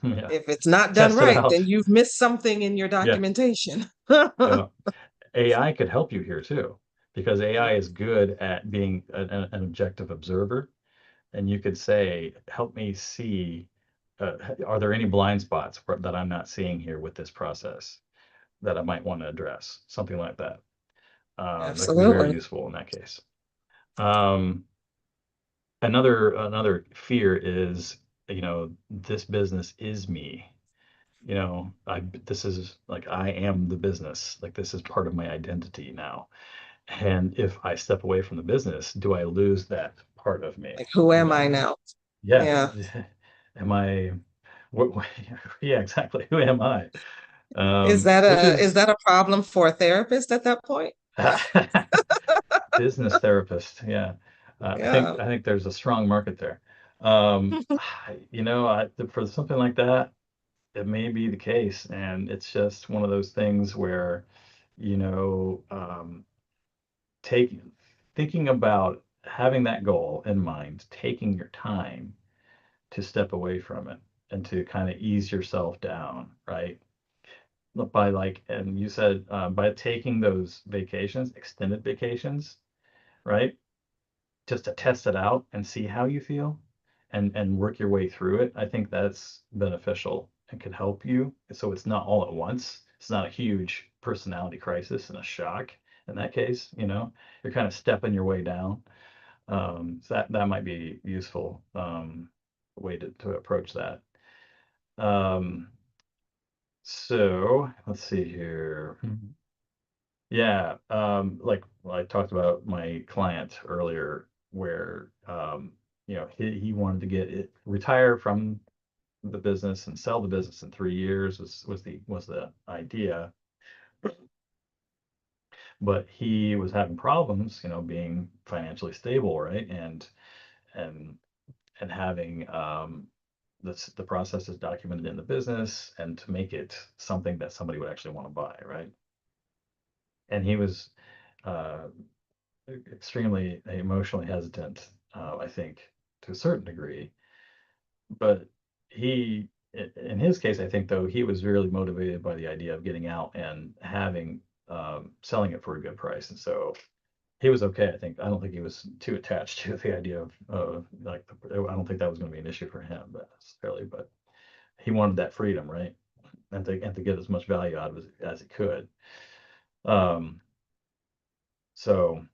[SPEAKER 1] yeah,
[SPEAKER 2] If it's not done
[SPEAKER 1] test it
[SPEAKER 2] right,
[SPEAKER 1] out.
[SPEAKER 2] then you've missed something in your
[SPEAKER 1] Yeah,
[SPEAKER 2] documentation.
[SPEAKER 1] yeah. AI could help you here too, because AI is good at being an objective observer. And you could say, help me see, are there any blind spots that I'm not seeing here with this process that I might want to address? Something like that. That could be very
[SPEAKER 2] Absolutely.
[SPEAKER 1] useful in that case. Um, another fear is, this business is me. This is like I am the business. Like this is part of my identity now. And if I step away from the business, do I lose that part of me?
[SPEAKER 2] Like, who
[SPEAKER 1] You
[SPEAKER 2] am I
[SPEAKER 1] know?
[SPEAKER 2] now?
[SPEAKER 1] Yeah.
[SPEAKER 2] Yeah.
[SPEAKER 1] Am I what yeah, exactly. Who am I?
[SPEAKER 2] Is that
[SPEAKER 1] Which
[SPEAKER 2] a is
[SPEAKER 1] is
[SPEAKER 2] that a problem for a therapist at that point?
[SPEAKER 1] business therapist. Yeah.
[SPEAKER 2] Yeah.
[SPEAKER 1] I think there's a strong market there. For something like that, it may be the case. And it's just one of those things where, you know, um, take thinking about having that goal in mind, taking your time to step away from it and to kind of ease yourself down, right? by like, and you said by taking those vacations, extended vacations, right? Just to test it out and see how you feel and work your way through it. I think that's beneficial and can help you. So it's not all at once. It's not a huge personality crisis and a shock in that case, you know, you're kind of stepping your way down. So that might be useful way to approach that. Um, so let's see here. Yeah, like I talked about my client earlier, where you know, he wanted to get it retire from the business and sell the business in 3 years was the idea, but he was having problems, you know, being financially stable, right? And and having the processes documented in the business and to make it something that somebody would actually want to buy, right? And he was uh, extremely emotionally hesitant, I think, to a certain degree. But in his case, I think though he was really motivated by the idea of getting out and having selling it for a good price, and so he was okay. I think I don't think he was too attached to the idea of like I don't think that was going to be an issue for him necessarily, but he wanted that freedom, right? And to get as much value out of it as he could. Um, so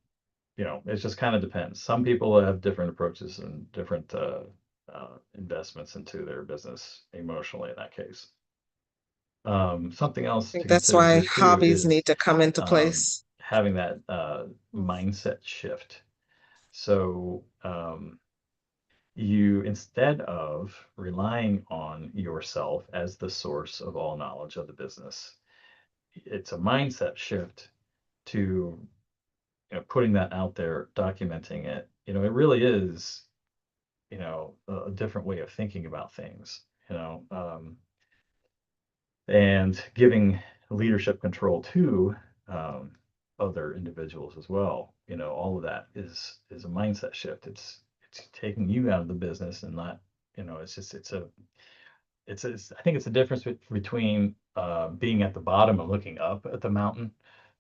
[SPEAKER 1] you know, it just kind of depends. Some people have different approaches and different investments into their business emotionally in that case. Something else
[SPEAKER 2] I
[SPEAKER 1] to
[SPEAKER 2] think that's
[SPEAKER 1] consider
[SPEAKER 2] why
[SPEAKER 1] here too
[SPEAKER 2] hobbies need
[SPEAKER 1] is
[SPEAKER 2] to come into place.
[SPEAKER 1] having that mindset shift. So you, instead of relying on yourself as the source of all knowledge of the business, it's a mindset shift to, you know, putting that out there, documenting it. You know, it really is, you know, a different way of thinking about things, you know, and giving leadership control to um, other individuals as well. You know, all of that is a mindset shift. It's taking you out of the business and not, you know, it's just I think it's a difference between being at the bottom and looking up at the mountain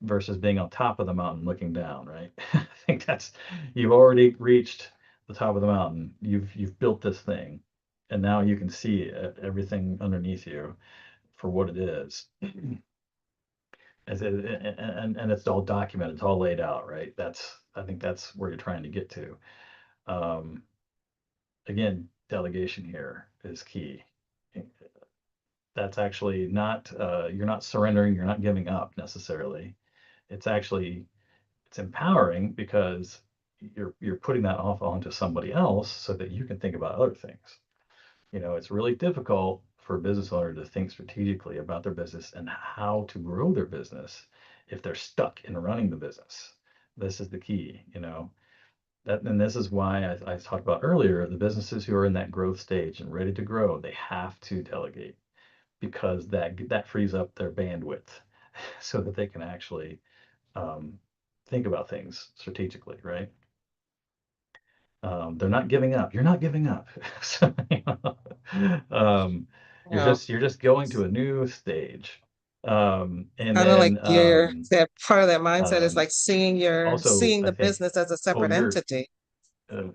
[SPEAKER 1] versus being on top of the mountain looking down, right? I think that's you've already reached the top of the mountain. You've built this thing, and now you can see everything underneath you for what it is. And it's all documented, it's all laid out, right? I think that's where you're trying to get to. Um, again, delegation here is key. That's actually not you're not surrendering, you're not giving up necessarily. It's actually it's empowering because you're putting that off onto somebody else so that you can think about other things. You know, it's really difficult for a business owner to think strategically about their business and how to grow their business if they're stuck in running the business. This is the key, you know. That and this is why I talked about earlier, the businesses who are in that growth stage and ready to grow, they have to delegate because that frees up their bandwidth so that they can actually um, think about things strategically, right? They're not giving up. You're not giving up. So, you know,
[SPEAKER 2] Yeah.
[SPEAKER 1] you're just going to a new stage. And
[SPEAKER 2] Kind of like
[SPEAKER 1] then
[SPEAKER 2] that part of that mindset is
[SPEAKER 1] um,
[SPEAKER 2] like
[SPEAKER 1] also,
[SPEAKER 2] seeing
[SPEAKER 1] I
[SPEAKER 2] the
[SPEAKER 1] think,
[SPEAKER 2] business as a
[SPEAKER 1] oh,
[SPEAKER 2] separate entity.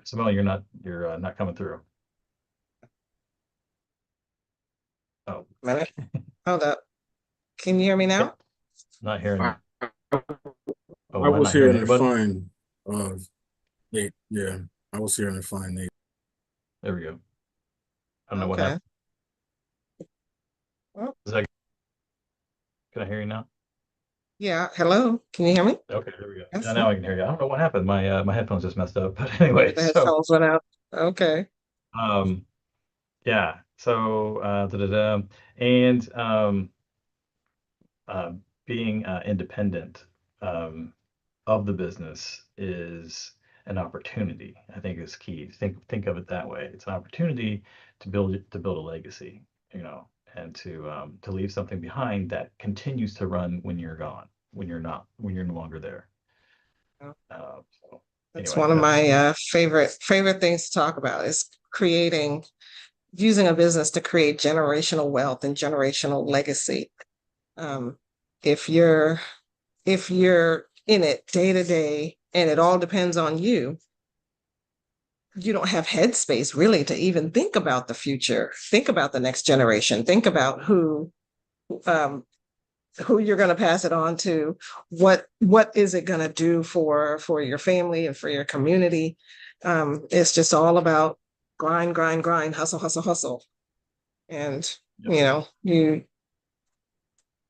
[SPEAKER 1] Simone, you're not coming through. Oh,
[SPEAKER 2] Minute. Hold up. Can you hear me
[SPEAKER 1] yep,
[SPEAKER 2] now?
[SPEAKER 1] not hearing you.
[SPEAKER 3] I,
[SPEAKER 1] Oh,
[SPEAKER 3] I
[SPEAKER 1] am I
[SPEAKER 3] was
[SPEAKER 1] not hearing
[SPEAKER 3] hearing it
[SPEAKER 1] anybody?
[SPEAKER 3] fine. Nate, yeah, I was hearing it fine, Nate.
[SPEAKER 1] There we go. I don't know what
[SPEAKER 2] Okay.
[SPEAKER 1] happened.
[SPEAKER 2] Well,
[SPEAKER 1] Is that, can I hear you now?
[SPEAKER 2] yeah. Hello. Can you hear me?
[SPEAKER 1] Okay, there we go.
[SPEAKER 2] Yes.
[SPEAKER 1] Yeah, now I can hear you. I don't know what happened. My headphones just messed up. But anyway,
[SPEAKER 2] The
[SPEAKER 1] so
[SPEAKER 2] headphones went out. Okay.
[SPEAKER 1] um yeah, so and uh, being independent um of the business is an opportunity. I think is key. Think of it that way. It's an opportunity to build a legacy, you know, and to leave something behind that continues to run when you're gone, when you're no longer there. So
[SPEAKER 2] That's
[SPEAKER 1] anyway,
[SPEAKER 2] one of
[SPEAKER 1] that's
[SPEAKER 2] my favorite things to talk about is using a business to create generational wealth and generational legacy. If you're in it day to day and it all depends on you, you don't have headspace really to even think about the future, think about the next generation, think about um, who you're going to pass it on to, what is it going to do for your family and for your community. It's just all about grind, grind, grind, hustle, hustle, hustle. And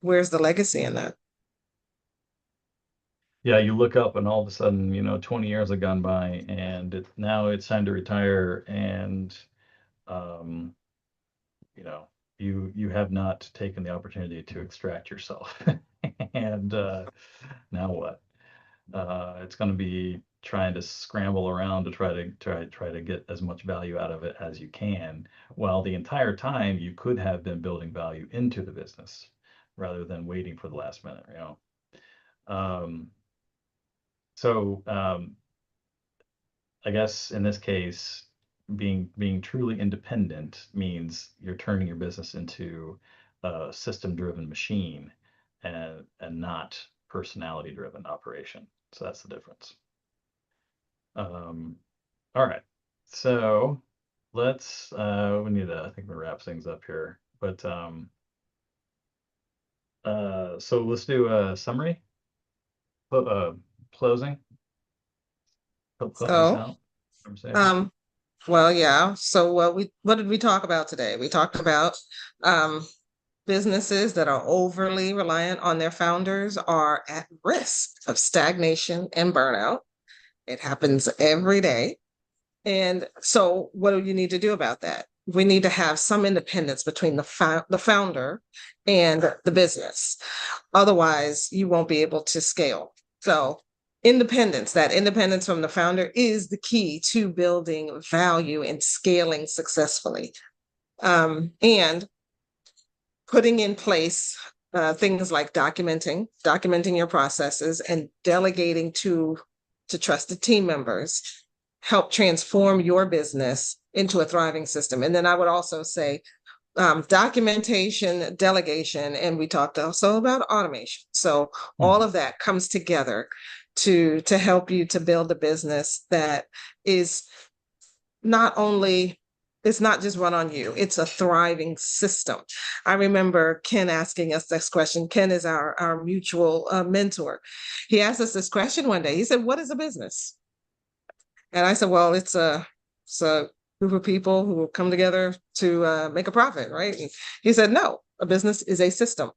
[SPEAKER 2] where's the legacy in that?
[SPEAKER 1] Yeah, you look up and all of a sudden, 20 years have gone by and now it's time to retire and um, you have not taken the opportunity to extract yourself. And now what? It's going to be trying to scramble around to try to get as much value out of it as you can, while the entire time you could have been building value into the business rather than waiting for the last minute, Um, so I guess in this case, being truly independent means you're turning your business into a system-driven machine and not personality-driven operation. So that's the difference. All right. So let's we need to, I think we wrap things up here. But so let's do a summary, closing, closing us
[SPEAKER 2] So,
[SPEAKER 1] out. Conversation.
[SPEAKER 2] um, well, yeah. So what did we talk about today? We talked about businesses that are overly reliant on their founders are at risk of stagnation and burnout. It happens every day. And so what do you need to do about that? We need to have some independence between the founder and the business. Otherwise, you won't be able to scale. So that independence from the founder is the key to building value and scaling successfully. And putting in place things like documenting your processes and delegating to trusted team members help transform your business into a thriving system. And then I would also say documentation, delegation, and we talked also about automation. So all of that comes together to help you to build a business that is it's not just run on you, it's a thriving system. I remember Ken asking us this question. Ken is our mutual mentor. He asked us this question one day. He said, "What is a business?" And I said, "Well, it's a group of people who will come together to make a profit, right?" And he said, "No, a business is a system,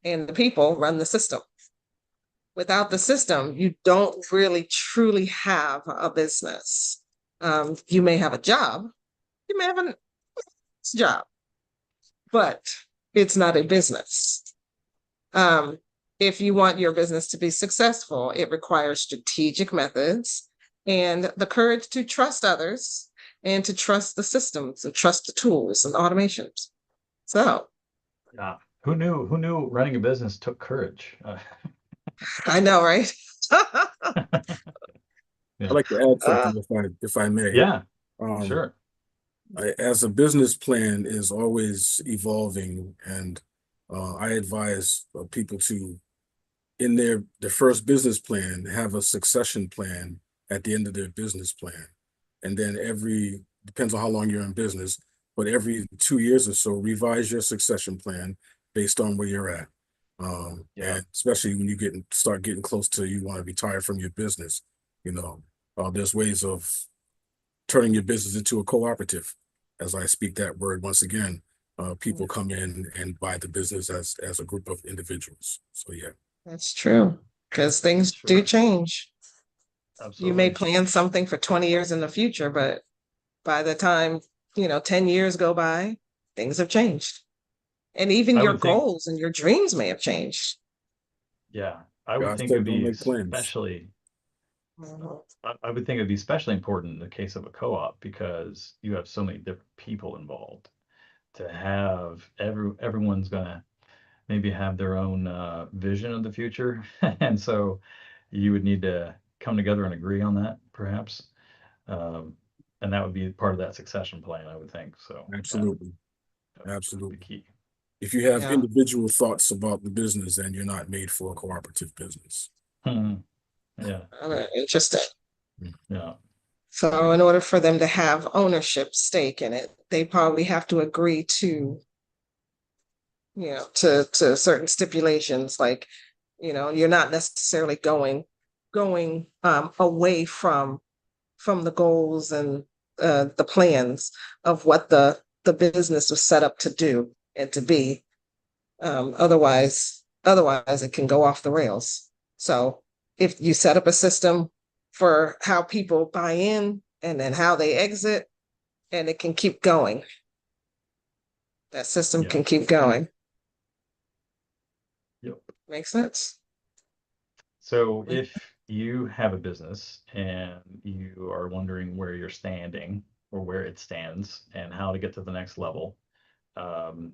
[SPEAKER 2] and the people run the system. Without the system, you don't really truly have a business. You may have a job, you may have a job, but it's not a business. If you want your business to be successful, it requires strategic methods and the courage to trust others and to trust the systems and trust the tools and automations." So
[SPEAKER 1] Yeah. Who knew running a business took courage?
[SPEAKER 2] I know, right?
[SPEAKER 3] I'd like to add something if I may.
[SPEAKER 1] Yeah,
[SPEAKER 3] Um,
[SPEAKER 1] sure.
[SPEAKER 3] as a business plan is always evolving, and I advise people to, in their first business plan, have a succession plan at the end of their business plan. And then depends on how long you're in business, but every 2 years or so, revise your succession plan based on where you're at. And especially when you start getting close to you want to retire from your business, there's ways of turning your business into a cooperative. As I speak that word once again, people come in and buy the business as a group of individuals. So yeah.
[SPEAKER 2] That's true, because things do change.
[SPEAKER 1] Absolutely.
[SPEAKER 2] You may plan something for 20 years in the future, but by the time, 10 years go by, things have changed. And even your goals and your dreams may have changed.
[SPEAKER 1] Yeah, I would
[SPEAKER 3] God
[SPEAKER 1] think
[SPEAKER 3] said,
[SPEAKER 1] it'd
[SPEAKER 3] "Don't
[SPEAKER 1] be
[SPEAKER 3] make plans."
[SPEAKER 1] especially, I would think it'd be especially important in the case of a co-op because you have so many different people involved. To have everyone's gonna maybe have their own vision of the future, and so you would need to come together and agree on that, perhaps. And that would be part of that succession plan, I would think. So
[SPEAKER 3] Absolutely.
[SPEAKER 1] that would be
[SPEAKER 3] Absolutely.
[SPEAKER 1] key.
[SPEAKER 3] If you have
[SPEAKER 2] Yeah.
[SPEAKER 3] individual thoughts about the business, then you're not made for a cooperative business.
[SPEAKER 1] Hmm. Yeah,
[SPEAKER 2] Interesting.
[SPEAKER 1] yeah,
[SPEAKER 2] So in order for them to have ownership stake in it, they probably have to agree to, to certain stipulations, like, you're not necessarily going away from the goals and the plans of what the business was set up to do and to be. Otherwise it can go off the rails. So if you set up a system for how people buy in and then how they exit, and it can keep going. That system
[SPEAKER 1] Yeah.
[SPEAKER 2] can keep going.
[SPEAKER 1] yep.
[SPEAKER 2] Make sense?
[SPEAKER 1] So if you have a business and you are wondering where you're standing or where it stands and how to get to the next level,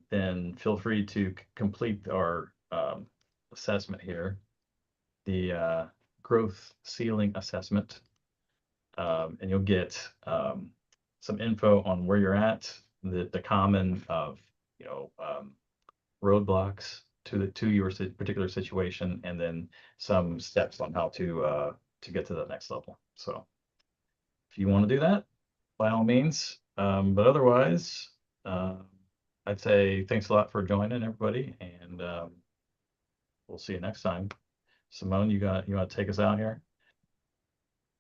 [SPEAKER 1] then feel free to complete our assessment here, the growth ceiling assessment, and you'll get some info on where you're at, the common of roadblocks to your particular situation, and then some steps on how to get to the next level. So if you want to do that, by all means. But otherwise, I'd say thanks a lot for joining, everybody, and we'll see you next time. Simone, you want to take us out here?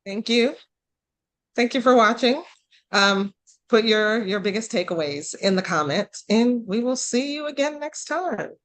[SPEAKER 2] Thank you. Thank you for watching. Put your biggest takeaways in the comments, and we will see you again next time.